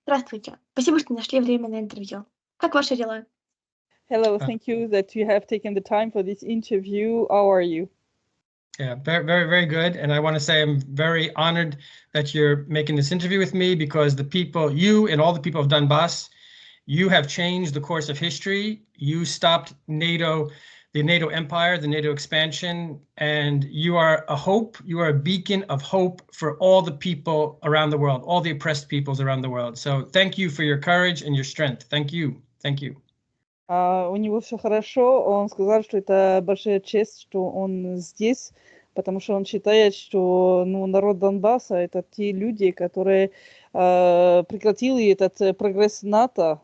Здравствуйте. Спасибо, что нашли время на интервью. Как ваши дела? Hello, thank you that you have taken the time for this interview. How are you? Yeah, very, very, very good. And I want to say I'm very honored that you're making this interview with me because the people, you and all the people of Donbass, you have changed the course of history. You stopped NATO, the NATO empire, the NATO expansion, and you are a hope. You are a beacon of hope for all the people around the world, all the oppressed peoples around the world. So thank you for your courage and your strength. Thank you. Thank you. У него все хорошо. Он сказал, что это большая честь, что он здесь, потому что он считает, что народ Донбасса — это те люди, которые прекратили этот прогресс НАТО,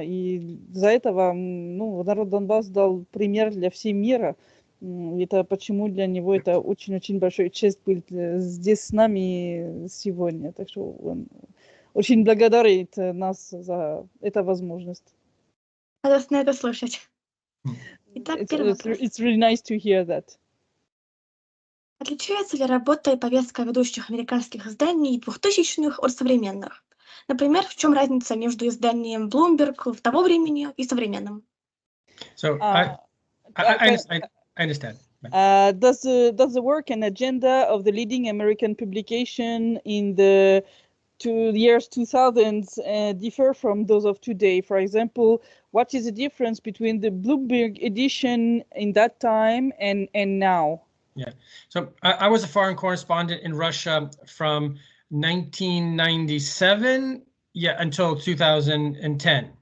и из-за этого народ Донбасса дал пример для всего мира. Это почему для него это очень-очень большая честь быть здесь с нами сегодня. Так что он очень благодарит нас за эту возможность. Радостно это слышать. Итак, первый вопрос. It's really nice to hear that. Отличается ли работа и повестка ведущих американских изданий 2000-х от современных? Например, в чем разница между изданием Bloomberg того времени и современным? So I understand. Does the work and agenda of the leading American publication in the years 2000s differ from those of today? For example, what is the difference between the Bloomberg edition in that time and now? Yeah, so I was a foreign correspondent in Russia from 1997 until 2010.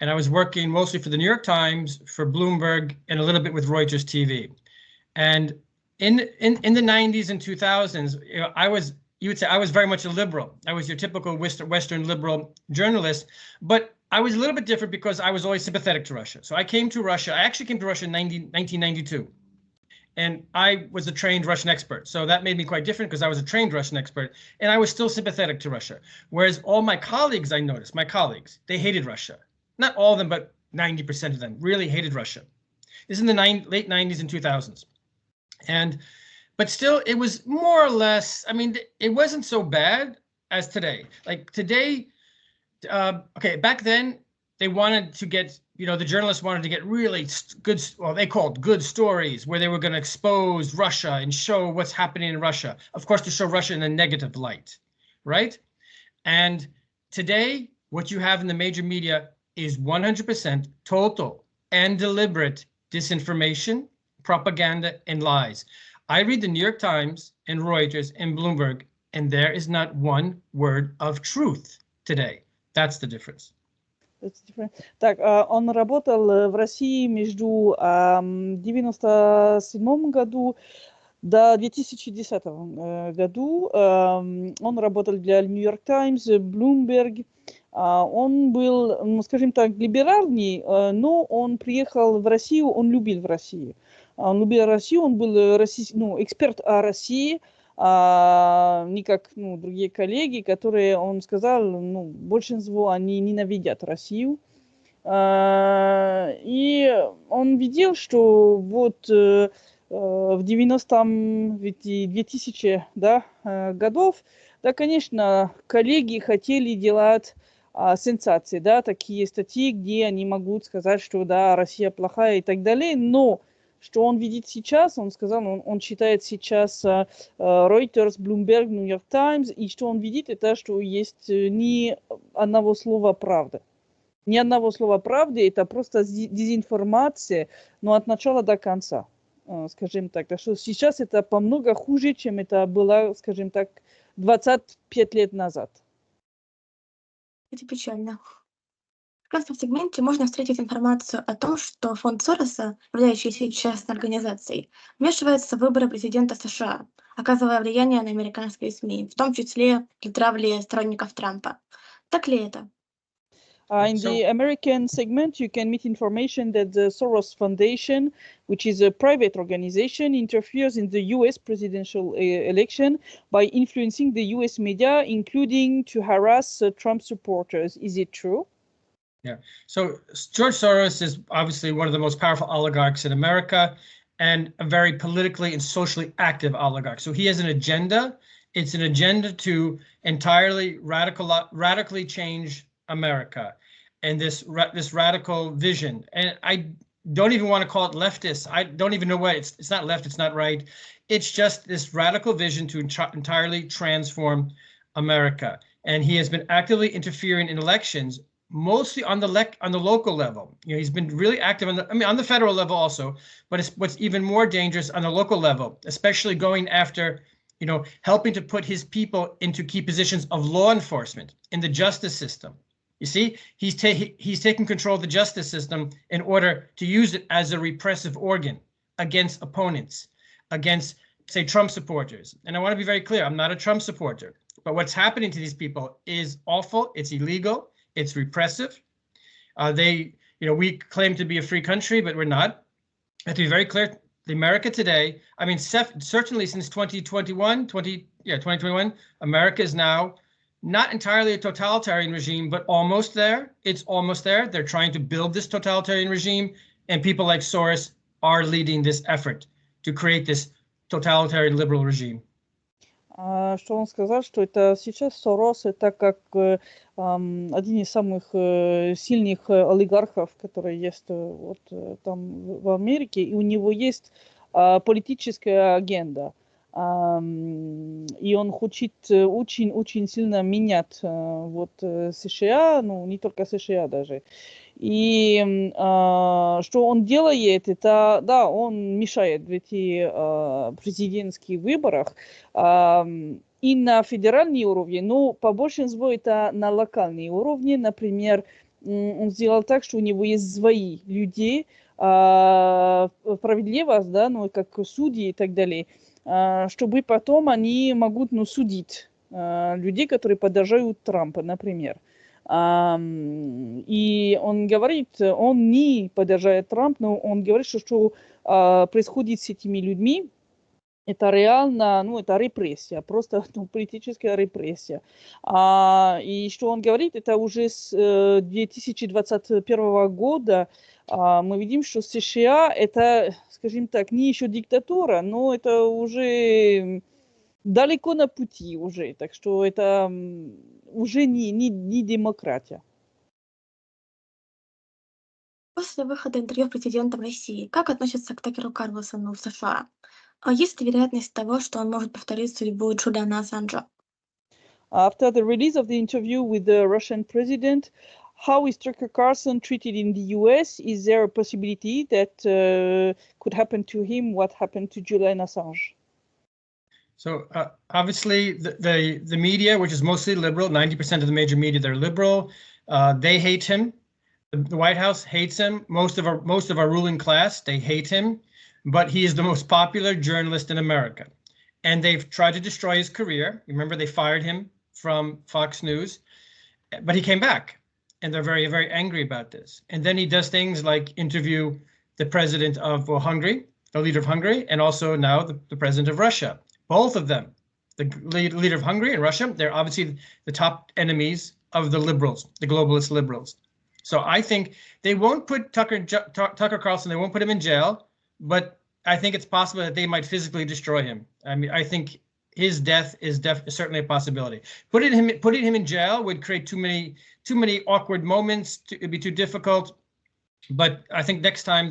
And I was working mostly for the New York Times, for Bloomberg, and a little bit with Reuters TV. And in the 90s and 2000s, you would say I was very much a liberal. I was your typical Western liberal journalist, but I was a little bit different because I was always sympathetic to Russia. So I actually came to Russia in 1992. And I was a trained Russian expert. So that made me quite different because I was a trained Russian expert and I was still sympathetic to Russia. Whereas all my colleagues, I noticed, they hated Russia. Not all of them, but 90% of them really hated Russia. This is in the late 90s and 2000s. But still, it was more or less, I mean, it wasn't so bad as today. Like today, back then, they wanted to get, the journalists wanted to get really good, well, they called good stories where they were going to expose Russia and show what's happening in Russia. Of course, to show Russia in a negative light, right? And today, what you have in the major media is 100% total and deliberate disinformation, propaganda, and lies. I read the New York Times and Reuters and Bloomberg, and there is not one word of truth today. That's the difference. Так, он работал в России между 1997 году до 2010 году. Он работал для New York Times, Bloomberg. Он был, скажем так, либеральный, но он приехал в Россию, он любил Россию. Он любил Россию, он был эксперт о России, не как другие коллеги, которые, он сказал, большинство, они ненавидят Россию. И он видел, что вот в 90-м, 2000 годов, да, конечно, коллеги хотели делать сенсации, да, такие статьи, где они могут сказать, что да, Россия плохая и так далее, но что он видит сейчас, он сказал, он читает сейчас Reuters, Bloomberg, New York Times, и что он видит, это что есть ни одного слова правды. Ни одного слова правды, это просто дезинформация, но от начала до конца, скажем так. Так что сейчас это намного хуже, чем это было, скажем так, 25 лет назад. Это печально. В каждом сегменте можно встретить информацию о том, что фонд Сороса, являющийся частной организацией, вмешивается в выборы президента США, оказывая влияние на американские СМИ, в том числе для травли сторонников Трампа. Так ли это? In the American segment, you can meet information that the Soros Foundation, which is a private organization, interferes in the US presidential election by influencing the US media, including to harass Trump supporters. Is it true? Yeah. So George Soros is obviously one of the most powerful oligarchs in America and a very politically and socially active oligarch. So he has an agenda. It's an agenda to entirely radically change America. And this radical vision, and I don't even want to call it leftist. I don't even know what it's not left, it's not right. It's just this radical vision to entirely transform America. And he has been actively interfering in elections, mostly on the local level. You know, he's been really active on the federal level also, but it's what's even more dangerous on the local level, especially going after, you know, helping to put his people into key positions of law enforcement in the justice system. You see, he's taking control of the justice system in order to use it as a repressive organ against opponents, against, say, Trump supporters. And I want to be very clear, I'm not a Trump supporter, but what's happening to these people is awful. It's illegal. It's repressive. We claim to be a free country, but we're not. I have to be very clear. The America today, I mean, certainly since 2021, America is now not entirely a totalitarian regime, but almost there. It's almost there. They're trying to build this totalitarian regime, and people like Soros are leading this effort to create this totalitarian liberal regime. Что он сказал, что это сейчас Сорос, это как один из самых сильных олигархов, которые есть вот там в Америке, и у него есть политическая агенда. И он хочет очень сильно менять вот США, ну не только США даже. И что он делает, это, да, он мешает в эти президентских выборах и на федеральном уровне, но по большинству это на локальном уровне. Например, он сделал так, что у него есть свои люди, справедливость, да, ну как судьи и так далее, чтобы потом они могут судить людей, которые поддерживают Трампа, например. И он говорит, он не поддерживает Трамп, но он говорит, что происходит с этими людьми, это реально, это репрессия, просто политическая репрессия. И что он говорит, это уже с 2021 года мы видим, что США это, скажем так, не еще диктатура, но это уже далеко на пути уже, так что это уже не демократия. После выхода интервью президента в России, как относятся к Такеру Карлсону в США? Есть ли вероятность того, что он может повторить судьбу Джулиана Ассанжа? After the release of the interview with the Russian president, how is Tucker Carlson treated in the US? Is there a possibility that could happen to him what happened to Julian Assange? So obviously the media, which is mostly liberal, 90% of the major media, they're liberal. They hate him. The White House hates him. Most of our ruling class, they hate him. But he is the most popular journalist in America. And they've tried to destroy his career. Remember, they fired him from Fox News, but he came back. And they're very, very angry about this. And then he does things like interview the president of Hungary, the leader of Hungary, and also now the president of Russia. Both of them, the leader of Hungary and Russia, they're obviously the top enemies of the liberals, the globalist liberals. So I think they won't put Tucker Carlson, they won't put him in jail, but I think it's possible that they might physically destroy him. I mean, I think his death is certainly a possibility. Putting him in jail would create too many awkward moments. It'd be too difficult. But I think next time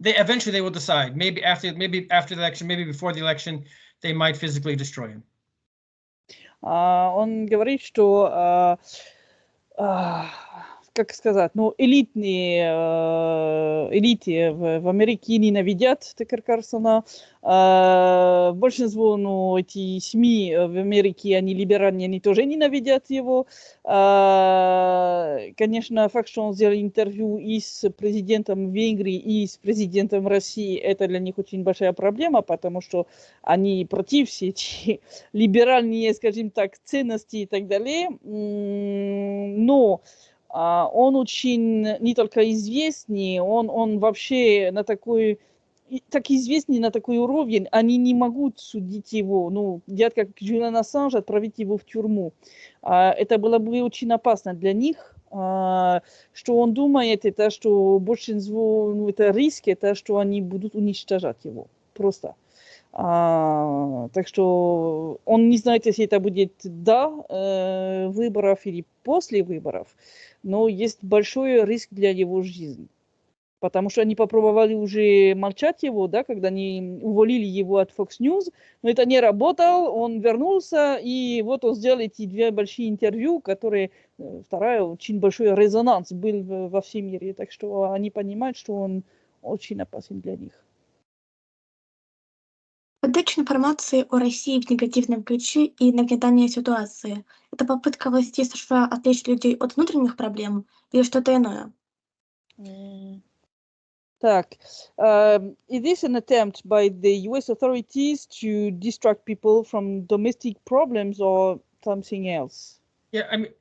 eventually they will decide. Maybe after the election, maybe before the election, they might physically destroy him. Он говорит, что как сказать, элите в Америке ненавидят Такера Карлсона. Большинство, эти СМИ в Америке, они либеральные, они тоже ненавидят его. Конечно, факт, что он сделал интервью и с президентом Венгрии, и с президентом России, это для них очень большая проблема, потому что они против все эти либеральные, скажем так, ценности и так далее. Но Он очень не только известный, он вообще на такой, так известный на такой уровень, они не могут судить его, ну, делать как Джулиан Ассанж, отправить его в тюрьму. Это было бы очень опасно для них. Что он думает, это что большинство, ну, это риск, это что они будут уничтожать его. Просто. Так что он не знает, если это будет до выборов или после выборов, но есть большой риск для его жизни. Потому что они попробовали уже молчать его, да, когда они уволили его от Fox News, но это не работало, он вернулся, и вот он сделал эти две большие интервью, которые, вторая, очень большой резонанс был во всем мире, так что они понимают, что он очень опасен для них. Подача информации о России в негативном ключе и нагнетание ситуации — это попытка властей США отвлечь людей от внутренних проблем или что-то иное? Так, it is an attempt by the US authorities to distract people from domestic problems or something else? Yeah, I mean,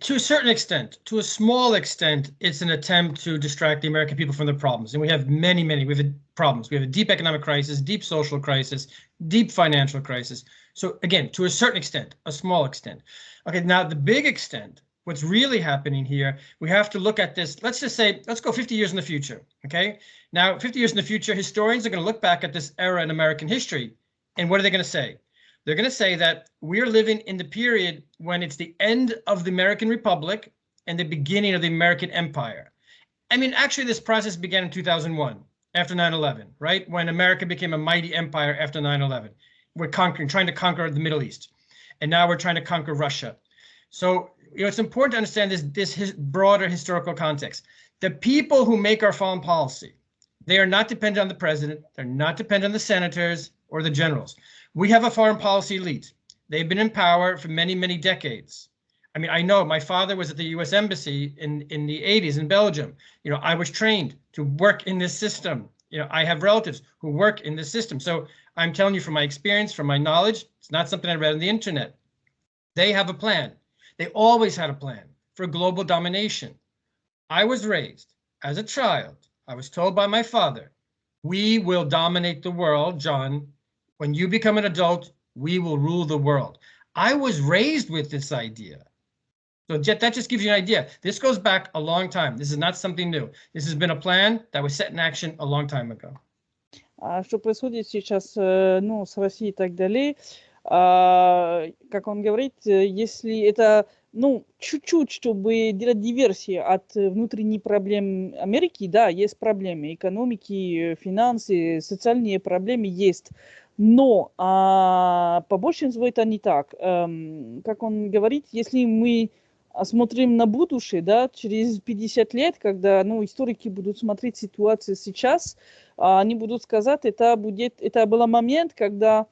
to a certain extent, to a small extent, it's an attempt to distract the American people from the problems. And we have many, we have problems. We have a deep economic crisis, deep social crisis, deep financial crisis. So again, to a certain extent, a small extent. Okay, now the big extent, what's really happening here, we have to look at this. Let's just say, let's go 50 years in the future, okay? Now, 50 years in the future, historians are going to look back at this era in American history, and what are they going to say? They're going to say that we're living in the period when it's the end of the American Republic and the beginning of the American Empire. I mean, actually, this process began in 2001, after 9/11, right? When America became a mighty empire after 9/11. We're trying to conquer the Middle East. And now we're trying to conquer Russia. So, it's important to understand this broader historical context. The people who make our foreign policy, they are not dependent on the president. They're not dependent on the senators or the generals. We have a foreign policy elite. They've been in power for many, many decades. I mean, I know my father was at the US Embassy in the 80s in Belgium. I was trained to work in this system. I have relatives who work in this system. So I'm telling you from my experience, from my knowledge, it's not something I read on the internet. They have a plan. They always had a plan for global domination. I was raised as a child. I was told by my father, we will dominate the world, John. When you become an adult, we will rule the world. I was raised with this idea. So that just gives you an idea. This goes back a long time. This is not something new. This has been a plan that was set in action a long time ago. Что происходит сейчас, с Россией и так далее, как он говорит, если это, чуть-чуть, чтобы делать диверсии от внутренних проблем Америки, да, есть проблемы экономики, финансы, социальные проблемы есть. Но по большинству это не так. Как он говорит, если мы смотрим на будущее, да, через 50 лет, когда историки будут смотреть ситуацию сейчас, они будут сказать, это был момент, когда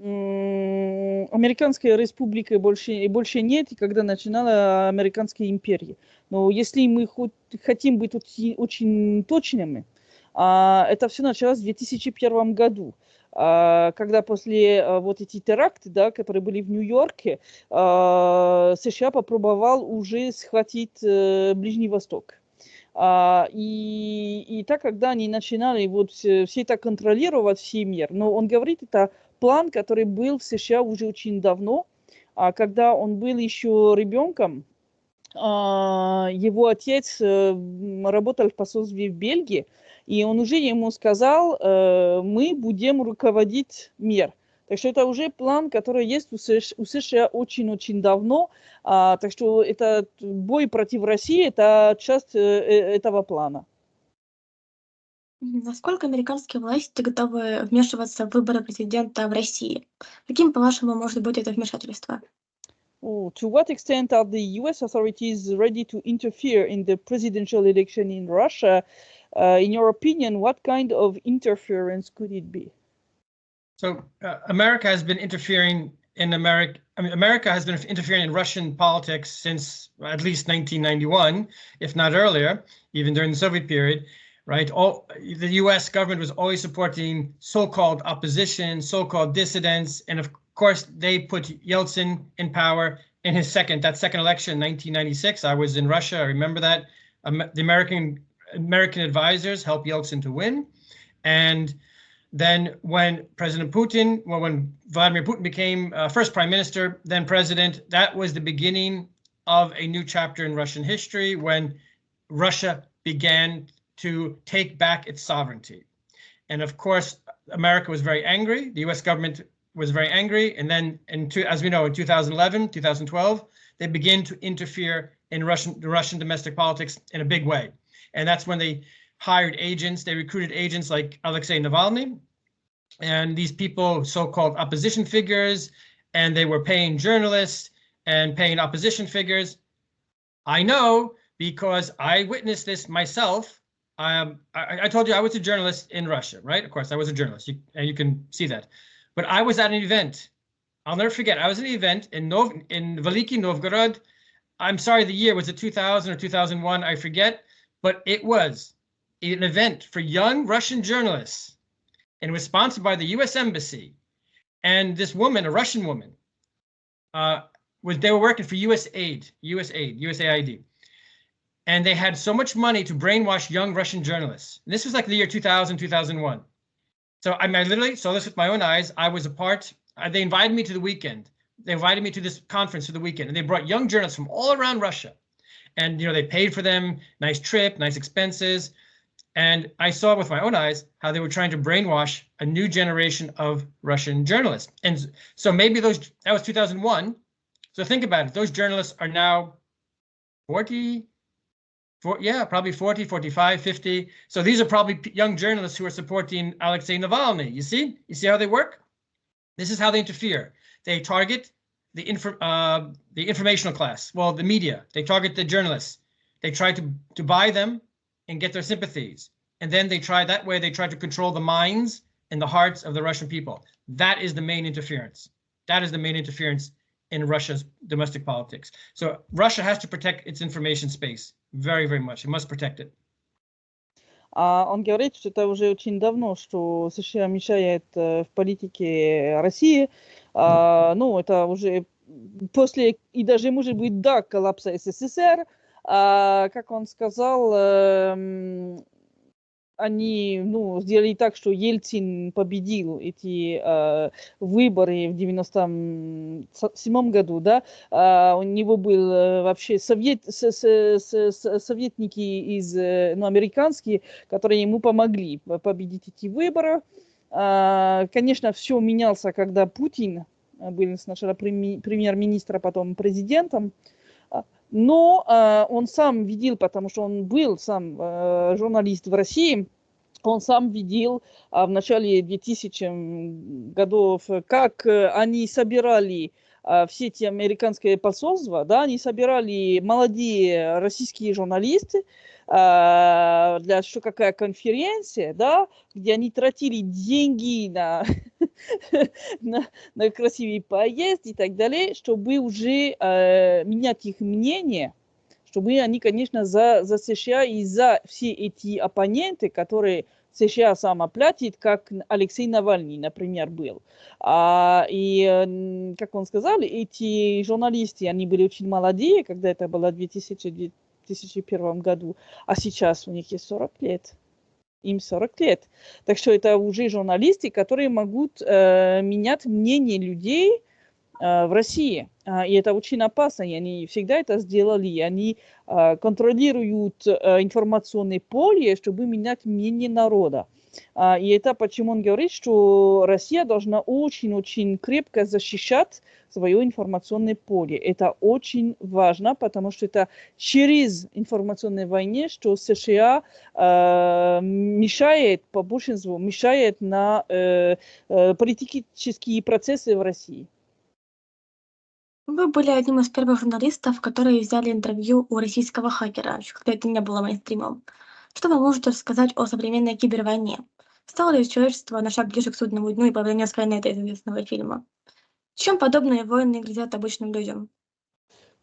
Американская республика больше нет, и когда начинала Американская империя. Но если мы хотим быть очень точными, это все началось в 2001 году. Когда после вот эти теракты, да, которые были в Нью-Йорке, США попробовал уже схватить Ближний Восток. И так, когда они начинали все это контролировать, все мир, но он говорит, это план, который был в США уже очень давно, когда он был еще ребенком. Его отец работал в посольстве в Бельгии, и он уже ему сказал, мы будем руководить мир. Так что это уже план, который есть у США очень-очень давно. Так что этот бой против России – это часть этого плана. Насколько американские власти готовы вмешиваться в выборы президента в России? Каким, по-вашему, может быть это вмешательство? To what extent are the US authorities ready to interfere in the presidential election in Russia? In your opinion, what kind of interference could it be? So America has been interfering in America has been interfering in Russian politics since at least 1991, if not earlier, even during the Soviet period, right? The US government was always supporting so-called opposition, so-called dissidents, and of course, they put Yeltsin in power in that second election in 1996. I was in Russia. I remember that. The American advisors helped Yeltsin to win. And then when when Vladimir Putin became first prime minister, then president, that was the beginning of a new chapter in Russian history when Russia began to take back its sovereignty. And of course, America was very angry. The US government was very angry. And then, as we know, in 2011, 2012, they began to interfere in Russian domestic politics in a big way. And that's when they hired agents. They recruited agents like Alexei Navalny. And these people, so-called opposition figures, and they were paying journalists and paying opposition figures. I know because I witnessed this myself. I told you I was a journalist in Russia, right? Of course, I was a journalist, and you can see that. But I was at an event. I'll never forget. I was at an event in Veliki Novgorod. I'm sorry, the year, was it 2000 or 2001? I forget. But it was an event for young Russian journalists, and it was sponsored by the U.S. Embassy. And this woman, a Russian woman, they were working for USAID. And they had so much money to brainwash young Russian journalists. And this was like the year 2000, 2001. So I literally saw this with my own eyes. I was a part, they invited me to the weekend. They invited me to this conference for the weekend, and they brought young journalists from all around Russia. And, they paid for them, nice trip, nice expenses. And I saw with my own eyes how they were trying to brainwash a new generation of Russian journalists. And so maybe that was 2001. So think about it. Those journalists are now 40, probably 40, 45, 50. So these are probably young journalists who are supporting Alexei Navalny. You see how they work? This is how they interfere. They target the informational class, the media. They target the journalists. They try to buy them and get their sympathies. And then they try to control the minds and the hearts of the Russian people. That is the main interference. That is the main interference in Russia's domestic politics. So Russia has to protect its information space very, very much. It must protect it. Он говорит, что это уже очень давно, что США мешает в политике России. Это уже после, и даже, может быть, до коллапса СССР, как он сказал, они сделали так, что Ельцин победил эти выборы в 1997 году, да, у него был вообще советники американские, которые ему помогли победить эти выборы. Конечно, все менялся, когда Путин был сначала премьер-министром, потом президентом. Но он сам видел, потому что он был сам журналист в России, он сам видел в начале 2000 годов, как они собирали все эти американские посольства, да, они собирали молодые российские журналисты для что какая конференция, да, где они тратили деньги на красивый поезд и так далее, чтобы уже менять их мнение, чтобы они, конечно, за США и за все эти оппоненты, которые США сам оплатит, как Алексей Навальный, например, был. И, как он сказал, эти журналисты, они были очень молодые, когда это было в 2001 году, а сейчас у них есть 40 лет. Им 40 лет. Так что это уже журналисты, которые могут менять мнение людей в России. И это очень опасно. И они всегда это сделали. Они контролируют информационное поле, чтобы менять мнение народа. И это почему он говорит, что Россия должна очень-очень крепко защищать свое информационное поле. Это очень важно, потому что это через информационную войну, что США мешает, по большинству, мешает на политические процессы в России. Вы были одним из первых журналистов, которые взяли интервью у российского хакера, когда это не было мейнстримом. Что вы можете рассказать о современной кибервойне? Стало ли человечество на шаг ближе к судному дню и появлению Скайнета из известного фильма? Чем подобные войны грозят обычным людям?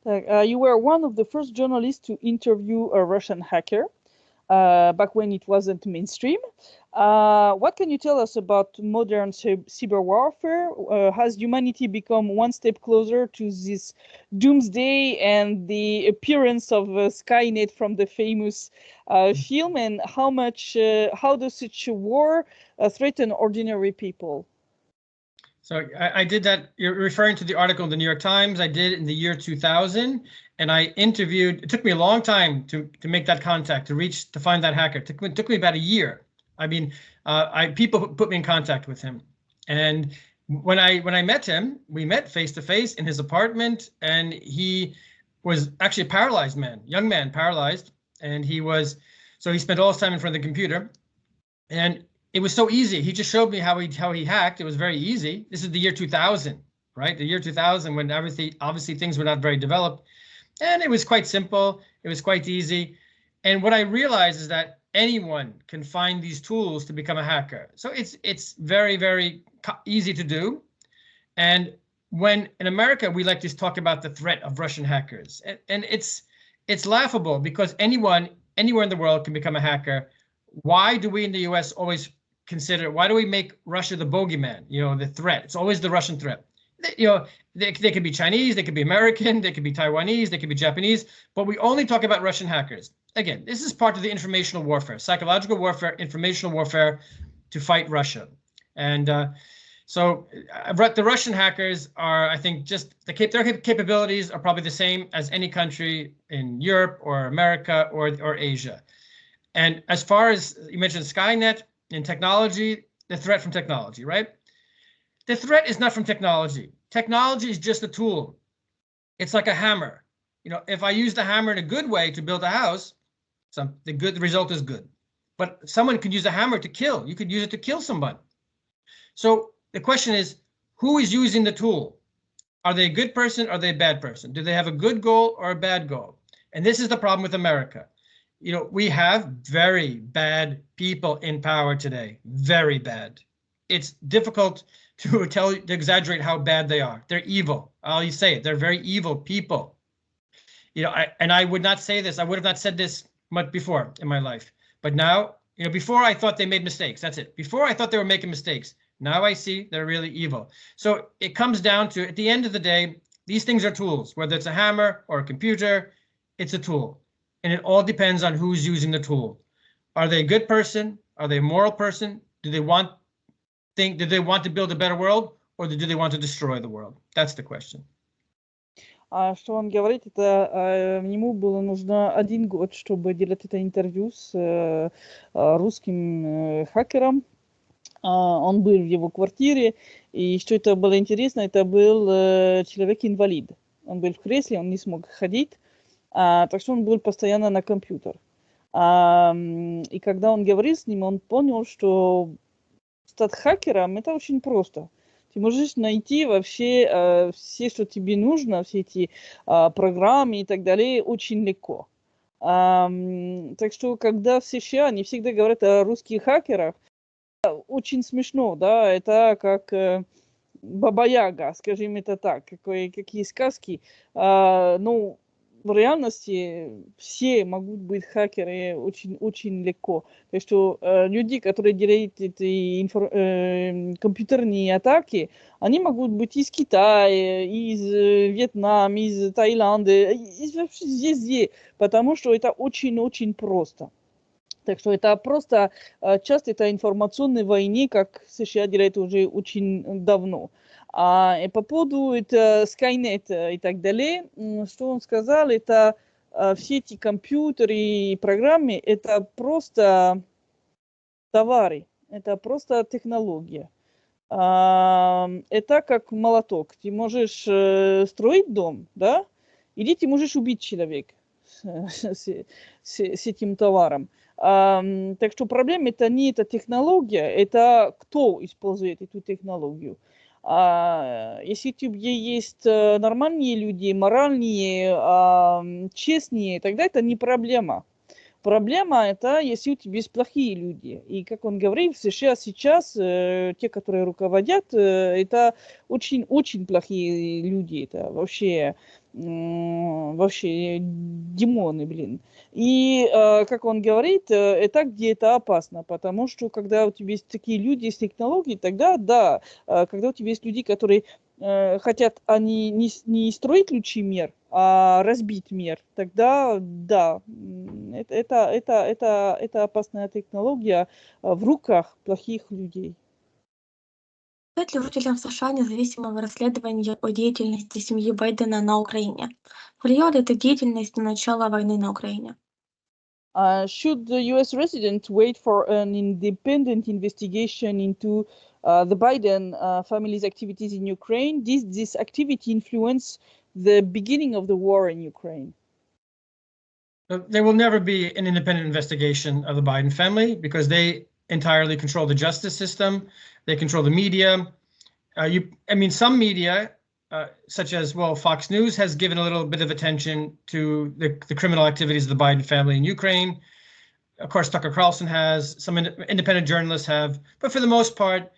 You were one of the first journalists to interview a Russian hacker. back when it wasn't mainstream. What can you tell us about modern cyber warfare? Has humanity become one step closer to this doomsday and the appearance of Skynet from the famous film? And how does such a war threaten ordinary people? So I did that. You're referring to the article in the New York Times. I did it in the year 2000, and I interviewed. It took me a long time to make that contact, to find that hacker. It took me about a year. I mean, people put me in contact with him, and when I met him, we met face to face in his apartment, and he was actually a paralyzed man, young man, paralyzed, and he spent all his time in front of the computer, and it was so easy. He just showed me how he hacked. It was very easy. This is the year 2000, right? The year 2000, when obviously things were not very developed, and it was quite simple. It was quite easy. And what I realized is that anyone can find these tools to become a hacker. So it's very, very easy to do. And when in America, we like to talk about the threat of Russian hackers, and it's laughable because anyone anywhere in the world can become a hacker. Why do we in the US always why do we make Russia the bogeyman, the threat? It's always the Russian threat. They could be Chinese, they could be American, they could be Taiwanese, they could be Japanese, but we only talk about Russian hackers. Again, this is part of the informational warfare, psychological warfare, informational warfare to fight Russia. And so the Russian hackers are, I think, their capabilities are probably the same as any country in Europe or America or Asia. And as far as you mentioned Skynet in technology, the threat from technology, right? The threat is not from technology. Technology is just a tool. It's like a hammer. If I use the hammer in a good way to build a house, the result is good. But someone could use a hammer to kill. You could use it to kill someone. So the question is, who is using the tool? Are they a good person? Are they a bad person? Do they have a good goal or a bad goal? And this is the problem with America. We have very bad people in power today, very bad. It's difficult to exaggerate how bad they are. They're evil. I'll say it. They're very evil people. I would not say this. I would have not said this much before in my life. But now, before I thought they made mistakes. That's it. Before I thought they were making mistakes. Now I see they're really evil. So it comes down to, at the end of the day, these things are tools. Whether it's a hammer or a computer, it's a tool. And it all depends on who's using the tool. Are they a good person? Are they a moral person? Do they want to build a better world, or do they want to destroy the world? That's the question. Что он говорит, это ему было нужно 1 год, чтобы делать это интервью с русским хакером. Он был в его квартире, и что это было интересно, это был человек-инвалид. Он был в кресле, он не смог ходить. Так что он был постоянно на компьютер. И когда он говорил с ним, он понял, что стать хакером это очень просто. Ты можешь найти вообще все, что тебе нужно, все эти программы и так далее, очень легко. Так что когда в США они всегда говорят о русских хакерах, очень смешно, да, это как Баба-Яга, скажем это так, какие сказки. В реальности все могут быть хакеры очень легко. Так что люди, которые делают эти компьютерные атаки, они могут быть из Китая, из Вьетнама, из Таиланда, везде, потому что это очень-очень просто. Так что это просто часто это информационной войны, как США делают уже очень давно. И по поводу Skynet и так далее, что он сказал, это все эти компьютеры и программы, это просто товары, это просто технология. Это как молоток. Ты можешь строить дом, да, или ты можешь убить человека с этим товаром. Так что проблема это не эта технология, это кто использует эту технологию. Если у тебя есть нормальные люди, моральные, честные, тогда это не проблема. Проблема это, если у тебя есть плохие люди. И как он говорит, в США сейчас те, которые руководят, это очень-очень плохие люди. Это вообще демоны, блин. И, как он говорит, это где-то опасно, потому что когда у тебя есть такие люди с технологией, тогда да, когда у тебя есть люди, которые хотят они не строить лучший мир, а разбить мир, тогда да, это опасная технология в руках плохих людей. Стоит ли жителям США независимого расследования о деятельности семьи Байдена на Украине? Влияла ли эта деятельность на начало войны на Украине? Should the US resident wait for an independent investigation into the Biden family's activities in Ukraine? Did this activity influence the beginning of the war in Ukraine? There will never be an independent investigation of the Biden family because they entirely control the justice system. They control the media. Some media, such as, Fox News has given a little bit of attention to the criminal activities of the Biden family in Ukraine. Of course, Tucker Carlson has, some independent journalists have, but for the most part,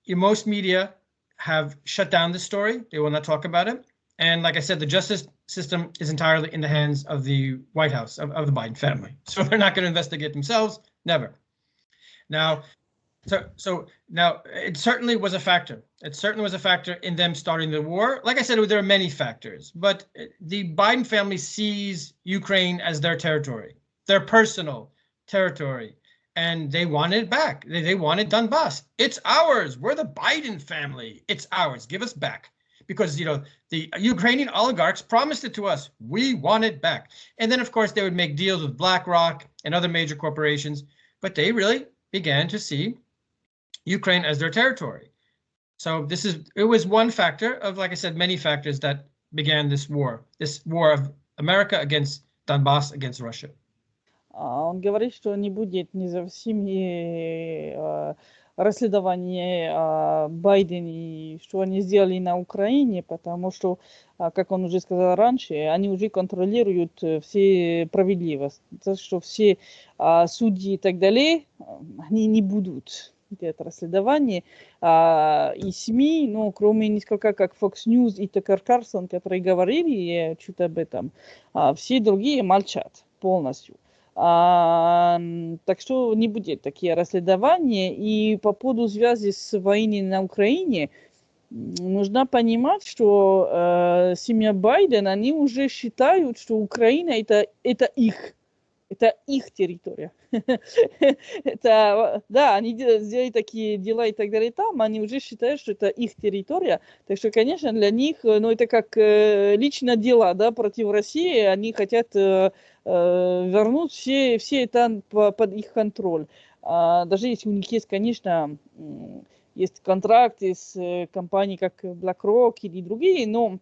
most media have shut down this story. They will not talk about it. And like I said, the justice system is entirely in the hands of the White House, of the Biden family. So they're not going to investigate themselves, never. Now, so now it certainly was a factor. It certainly was a factor in them starting the war. Like I said, there are many factors, but the Biden family sees Ukraine as their territory, their personal territory, and they want it back. They wanted Donbass. It's ours. We're the Biden family. It's ours. Give us back. Because, the Ukrainian oligarchs promised it to us. We want it back. And then, of course, they would make deals with BlackRock and other major corporations, but they really began to see Ukraine as their territory. So it was one factor of, like I said, many factors that began this war of America against Donbass, against Russia. Он говорит, что не будет независимые расследования Байдена и что они сделали на Украине, потому что, как он уже сказал раньше, они уже контролируют все справедливость. То, что все судьи и так далее, они не будут делать расследование. И СМИ, кроме несколько, как Fox News и Tucker Carlson, которые говорили что-то об этом, все другие молчат полностью. Так что не будет такие расследования. И по поводу связи с войной на Украине, нужно понимать, что семья Байдена, они уже считают, что Украина это их территория. Они сделали такие дела и так далее там, они уже считают, что это их территория. Так что, конечно, для них, это как личное дело, против России, они хотят вернуть все это под их контроль. Даже если у них есть, конечно, есть контракты с компанией, как BlackRock или другие, но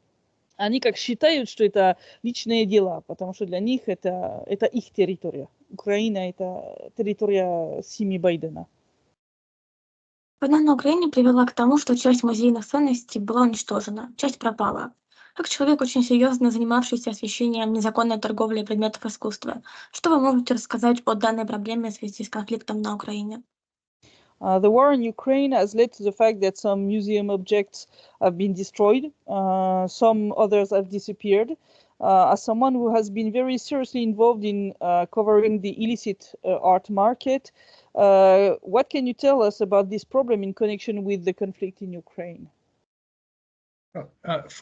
они как считают, что это личные дела, потому что для них это их территория. Украина – это территория семьи Байдена. Война на Украине привела к тому, что часть музейных ценностей была уничтожена, часть пропала. Как человек, очень серьезно занимавшийся освещением незаконной торговли предметов искусства, что вы можете рассказать о данной проблеме в связи с конфликтом на Украине? The war in Ukraine has led to the fact that some museum objects have been destroyed, some others have disappeared. As someone who has been very seriously involved in covering the illicit art market, what can you tell us about this problem in connection with the conflict in Ukraine?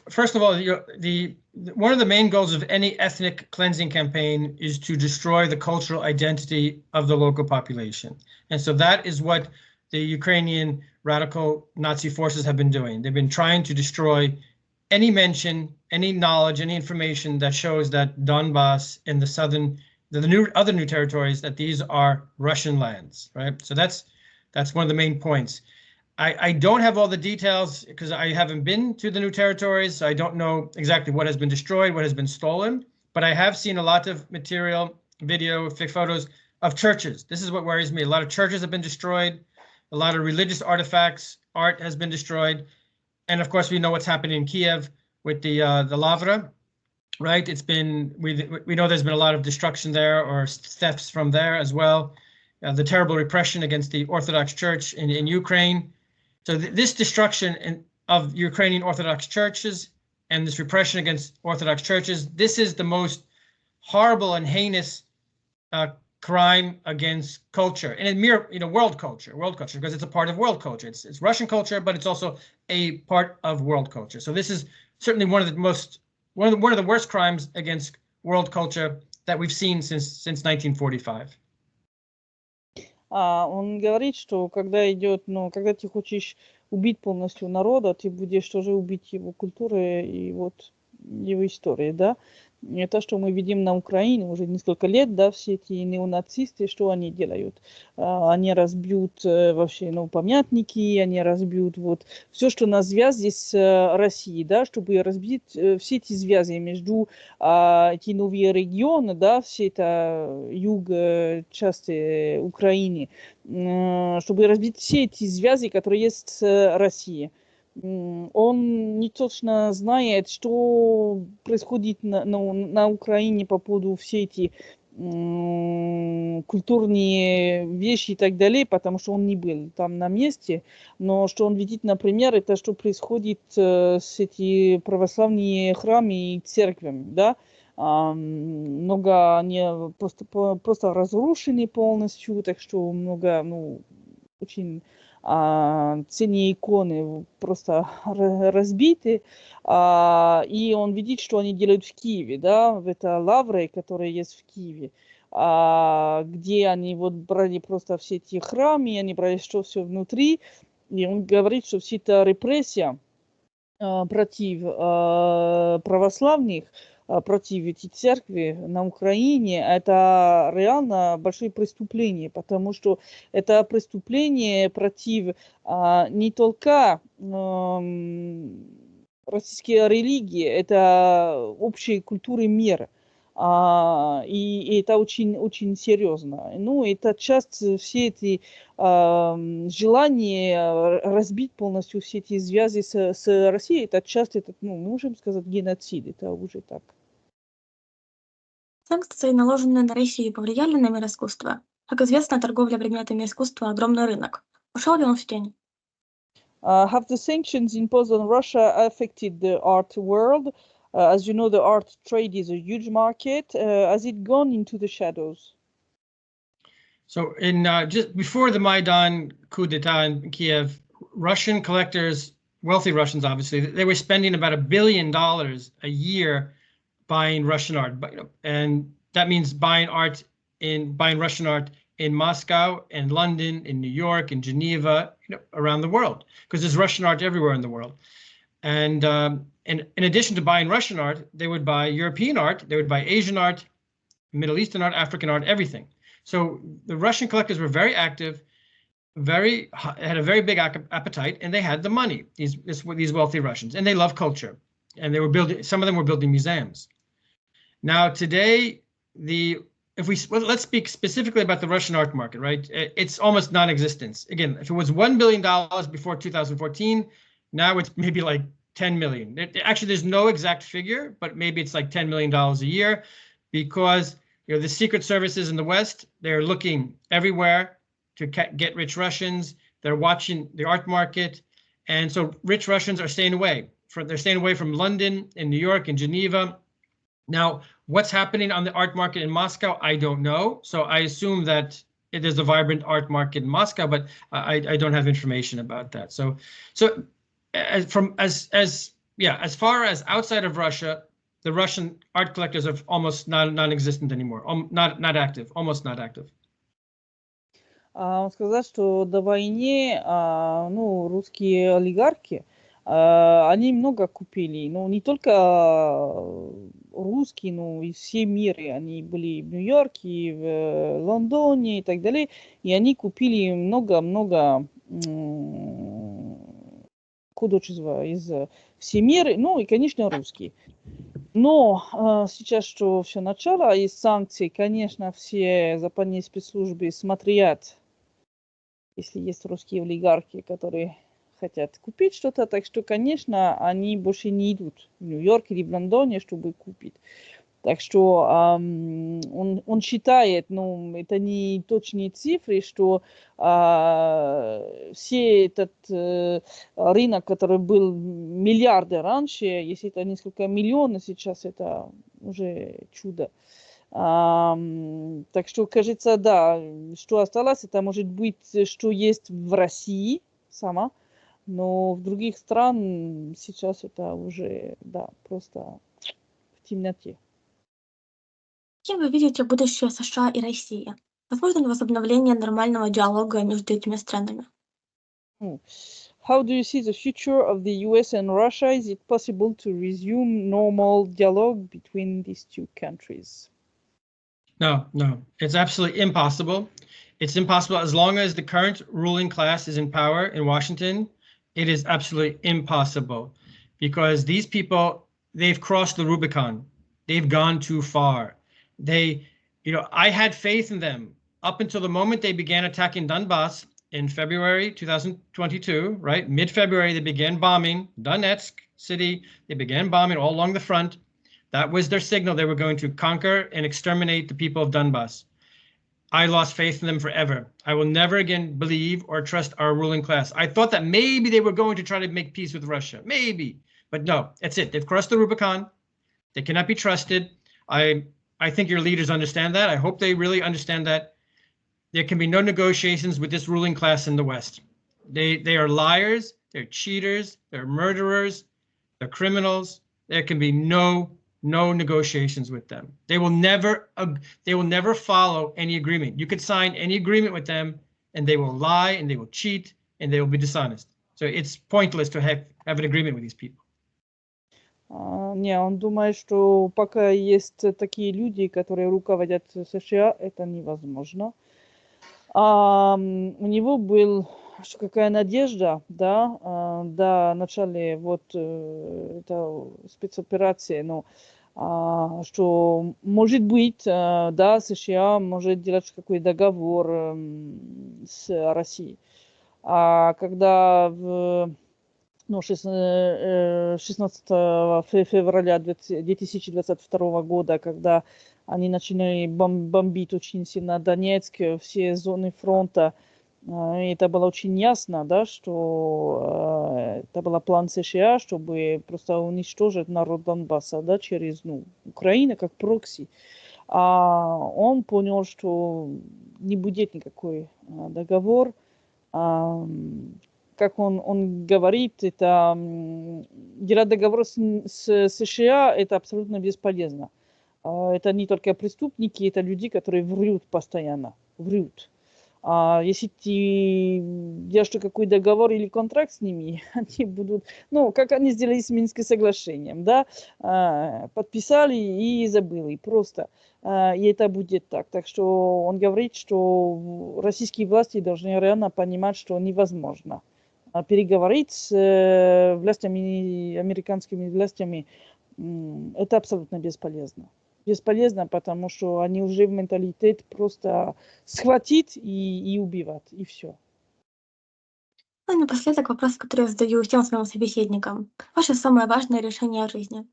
First of all, one of the main goals of any ethnic cleansing campaign is to destroy the cultural identity of the local population. And so that is what the Ukrainian radical Nazi forces have been doing. They've been trying to destroy any mention, any knowledge, any information that shows that Donbass and the other new territories, that these are Russian lands, right? So that's one of the main points. I don't have all the details because I haven't been to the new territories. So I don't know exactly what has been destroyed, what has been stolen, but I have seen a lot of material, video, fake photos of churches. This is what worries me. A lot of churches have been destroyed. A lot of religious artifacts, art has been destroyed. And of course, we know what's happening in Kiev with the Lavra. right? It's been, we know there's been a lot of destruction there or thefts from there as well. The terrible repression against the Orthodox Church in Ukraine. So this destruction of Ukrainian Orthodox churches and this repression against Orthodox churches, this is the most horrible and heinous crime against culture, and in world culture, because it's a part of world culture. It's Russian culture, but it's also a part of world culture. So this is certainly one of the worst crimes against world culture that we've seen since 1945. Он говорит, что когда ты хочешь убить полностью народа, ты будешь тоже убить его культуру и вот его историю, да. Это, что мы видим на Украине уже несколько лет, да, все эти неонацисты, что они делают? Они разбьют вообще, памятники, они разбьют вот все, что на связи с Россией, да, чтобы разбить все эти связи между эти новые регионы, да, все это юг части Украины, чтобы разбить все эти связи, которые есть с Россией. Он не точно знает, что происходит на Украине по поводу все эти культурные вещи и так далее, потому что он не был там на месте. Но что он видит, например, это что происходит с этими православными храмами и церквями, да. Много они просто разрушены полностью, так что много, очень ценные иконы просто разбиты, и он видит, что они делают в Киеве, да, в это лавры, которые есть в Киеве, где они вот брали просто все эти храмы, они брали все внутри, и он говорит, что вся эта репрессия против православных, против этой церкви на Украине, это реально большое преступление, потому что это преступление против не только российской религии, это общей культуры мира. И это очень серьезно. Это часть все эти желания разбить полностью все эти связи с Россией, это часть, мы можем сказать, геноцид, это уже так. Санкции, наложенные на Россию, повлияли на мир искусства. Как известно, торговля предметами искусства – огромный рынок. Ушел ли он в тень? Have the sanctions imposed on Russia affected the art world? As you know, the art trade is a huge market. Has it gone into the shadows? So in just before the Maidan coup d'etat in Kiev, Russian collectors, wealthy Russians obviously, they were spending about $1 billion a year buying Russian art, and that means buying Russian art in Moscow and London, in New York, in Geneva, around the world, because there's Russian art everywhere in the world. And in addition to buying Russian art, they would buy European art, they would buy Asian art, Middle Eastern art, African art, everything. So the Russian collectors were very active, had a very big appetite, and they had the money. These wealthy Russians, and they love culture, and they were building. Some of them were building museums. Now today, let's speak specifically about the Russian art market, right? It's almost non-existent. Again, if it was $1 billion before 2014, now it's maybe like 10 million. Actually, there's no exact figure, but maybe it's like $10 million a year, because the secret services in the West, they're looking everywhere to get rich Russians. They're watching the art market, and so rich Russians are staying away. They're staying away from London and New York and Geneva. Now, what's happening on the art market in Moscow, I don't know. So I assume that it is a vibrant art market in Moscow, but I don't have information about that. So as far as outside of Russia, the Russian art collectors are almost non-existent anymore. Not active, almost not active. Он сказал, что до войны, русские олигархи, они много купили, не только русские, но и все миры. Они были в Нью-Йорке, в Лондоне и так далее, и они купили много художества из всего мира, и, конечно, русские. Но сейчас, что все начало, есть санкции, конечно, все западные спецслужбы смотрят, если есть русские олигархи, которые хотят купить что-то, так что, конечно, они больше не идут в Нью-Йорк или в Лондоне, чтобы купить. Так что он считает, ну, это не точные цифры, что все этот рынок, который был миллиарды раньше, если это несколько миллионов, сейчас это уже чудо. Так что, кажется, да, что осталось, это может быть, что есть в России сама, но в других странах сейчас это уже, да, просто в темноте. Кем вы видите будущее США и России? Возможно ли возобновление нормального диалога между этими странами? How do you see the future of the US and Russia? Is it possible to resume normal dialogue between these two countries? No, it's absolutely impossible. It's impossible as long as the current ruling class is in power in Washington. It is absolutely impossible because these people, they've crossed the Rubicon. They've gone too far. I had faith in them up until the moment they began attacking Donbass in February 2022, right? Mid-February, they began bombing Donetsk city. They began bombing all along the front. That was their signal. They were going to conquer and exterminate the people of Donbass. I lost faith in them forever. I will never again believe or trust our ruling class. I thought that maybe they were going to try to make peace with Russia. Maybe. But no, that's it. They've crossed the Rubicon. They cannot be trusted. I think your leaders understand that. I hope they really understand that. There can be no negotiations with this ruling class in the West. They are liars. They're cheaters. They're murderers. They're criminals. There can be no negotiations with them. They will never follow any agreement. You could sign any agreement with them and they will lie and they will cheat and they will be dishonest. So it's pointless to have an agreement with these people. Не, он думает, что пока есть такие люди, которые руководят США, это невозможно. У него был какая надежда, да, до начала вот этой спецоперации, но что может быть, да, США может делать какой-то договор с Россией. А когда 16 февраля 2022 года, когда они начали бомбить очень сильно Донецк, все зоны фронта, это было очень ясно, да, что это был план США, чтобы просто уничтожить народ Донбасса, да, через Украину как прокси. А он понял, что не будет никакой договор. Как он говорит, это делать договор с США это абсолютно бесполезно. Это не только преступники, это люди, которые врут постоянно, врут. Если ты делаешь какой-то договор или контракт с ними, они будут, как они сделали с Минским соглашением, да, подписали и забыли, просто. И это будет так. Так что он говорит, что российские власти должны реально понимать, что невозможно переговорить с властями, американскими властями, это абсолютно бесполезно. Бесполезно, потому что они уже в менталитет просто схватить и убивать, и все. Ну и напоследок вопрос, который я задаю всем своим собеседникам. Ваше самое важное решение в жизни?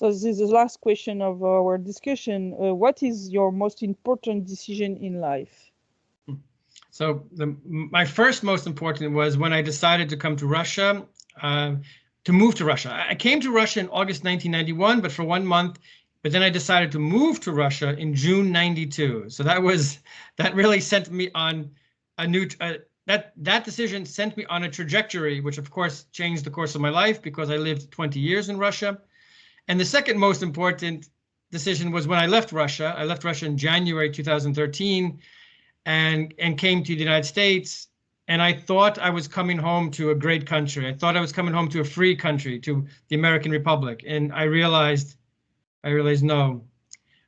So this is the last question of our discussion. What is your most important decision in life? So my first most important was when I decided to come to Russia, to move to Russia. I came to Russia in August 1991, but for 1 month, but then I decided to move to Russia in June 92. So that really sent me on a new, that decision sent me on a trajectory, which of course changed the course of my life because I lived 20 years in Russia. And the second most important decision was when I left Russia. I left Russia in January 2013 and came to the United States. And I thought I was coming home to a great country. I thought I was coming home to a free country, to the American Republic. And I realized no.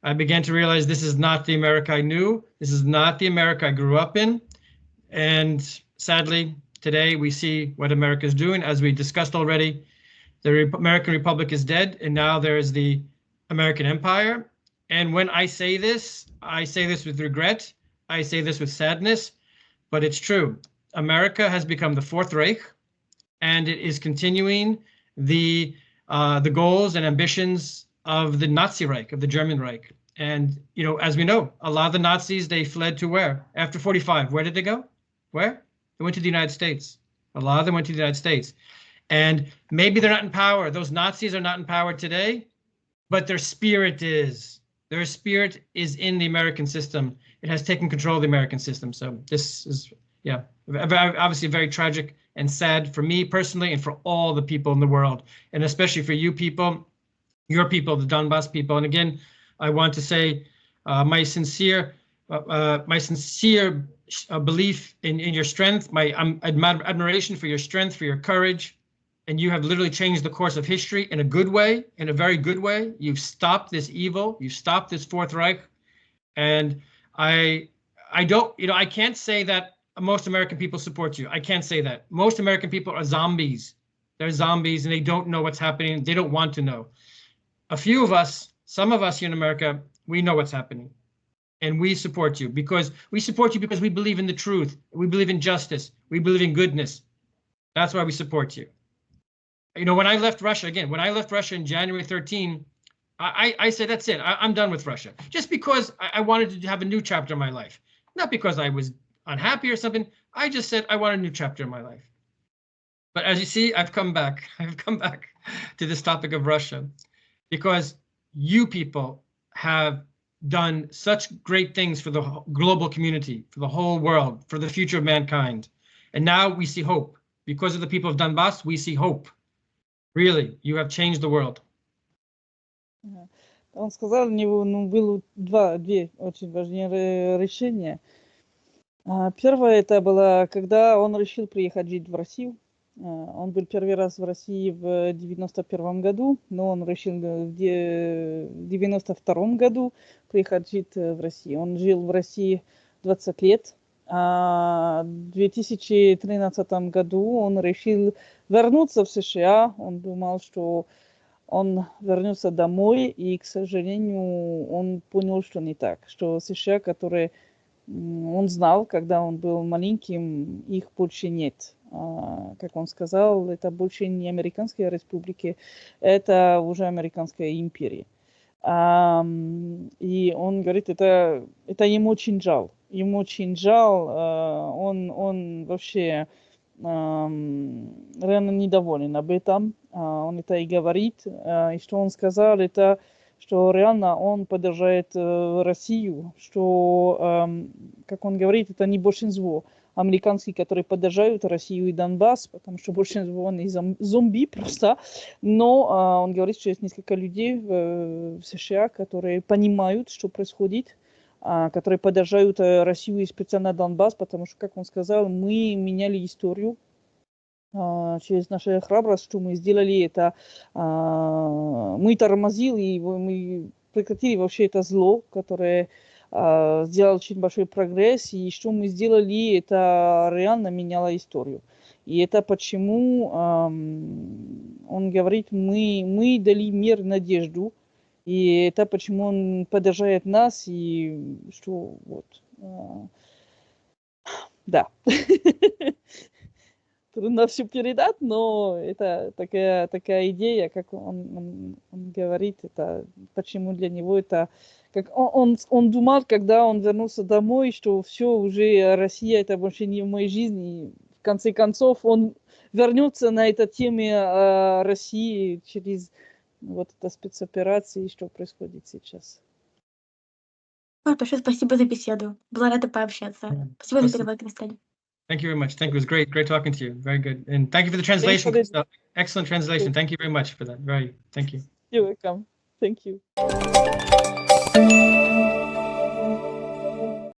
I began to realize this is not the America I knew. This is not the America I grew up in. And sadly, today we see what America is doing. As we discussed already, the American Republic is dead, and now there is the American Empire. And when I say this with regret. I say this with sadness, but it's true. America has become the Fourth Reich, and it is continuing the goals and ambitions of the Nazi Reich, of the German Reich. And, you know, as we know, a lot of the Nazis, they fled to where? After 45, where did they go? Where? They went to the United States. A lot of them went to the United States. And maybe they're not in power. Those Nazis are not in power today, but their spirit is. Their spirit is in the American system. It has taken control of the American system. So this is, yeah, obviously very tragic and sad for me personally and for all the people in the world, and especially for you people, your people, the Donbass people. And again, I want to say my sincere belief in your strength, my admiration for your strength, for your courage. And you have literally changed the course of history in a good way, in a very good way. You've stopped this evil. You've stopped this Fourth Reich. And I don't, you know, I can't say that most American people support you. I can't say that. Most American people are zombies. They're zombies and they don't know what's happening. They don't want to know. A few of us, some of us here in America, we know what's happening. And we support you because we believe in the truth. We believe in justice. We believe in goodness. That's why we support you. You know, when I left Russia, again, when I left Russia in January 13, I said, that's it. I'm done with Russia. Just because I wanted to have a new chapter in my life. Not because I was unhappy or something. I just said, I want a new chapter in my life. But as you see, I've come back. I've come back to this topic of Russia because you people have done such great things for the global community, for the whole world, for the future of mankind. And now we see hope. Because of the people of Donbass, we see hope. Really, you have changed the world. Он сказал, у него было две очень важные решения. Первое это было, когда он решил приехать жить в Россию. Он был первый раз в России в 91 году, но он решил в 92 году приехать жить в Россию. Он жил в России 20 лет. А в 2013 году он решил вернуться в США. Он думал, что он вернется домой, и, к сожалению, он понял, что не так. Что США, которые он знал, когда он был маленьким, их больше нет. Как он сказал, это больше не американская республика, это уже американская империя. И он говорит, это ему очень жаль. Ему очень жаль, он вообще реально недоволен об этом. Он это и говорит. И что он сказал, это, что реально он поддерживает Россию, что, как он говорит, это не большинство американских, которые поддерживают Россию и Донбасс, потому что большинство они зомби просто. Но он говорит, что есть несколько людей в США, которые понимают, что происходит, которые поддерживают Россию и специально Донбасс, потому что, как он сказал, мы меняли историю через нашу храбрость, что мы сделали это, мы тормозили, мы прекратили вообще это зло, которое сделал очень большой прогресс, и что мы сделали, это реально меняло историю. И это почему он говорит, мы дали мир, надежду, и это почему он поддерживает нас, и что вот, да. Трудно все передать, но это такая идея, как он говорит, это почему для него это, как он думал, когда он вернулся домой, что все уже Россия это больше не в моей жизни. И в конце концов он вернется на этой теме России через вот это спецоперации, что происходит сейчас. Большое спасибо за беседу. Была рада пообщаться. Спасибо за перевод, Кристаль. Thank you very much. Thank you. It was great talking to you. Very good. And thank you for the translation. Excellent translation. Thank you very much for that. Thank you. You're welcome. Thank you.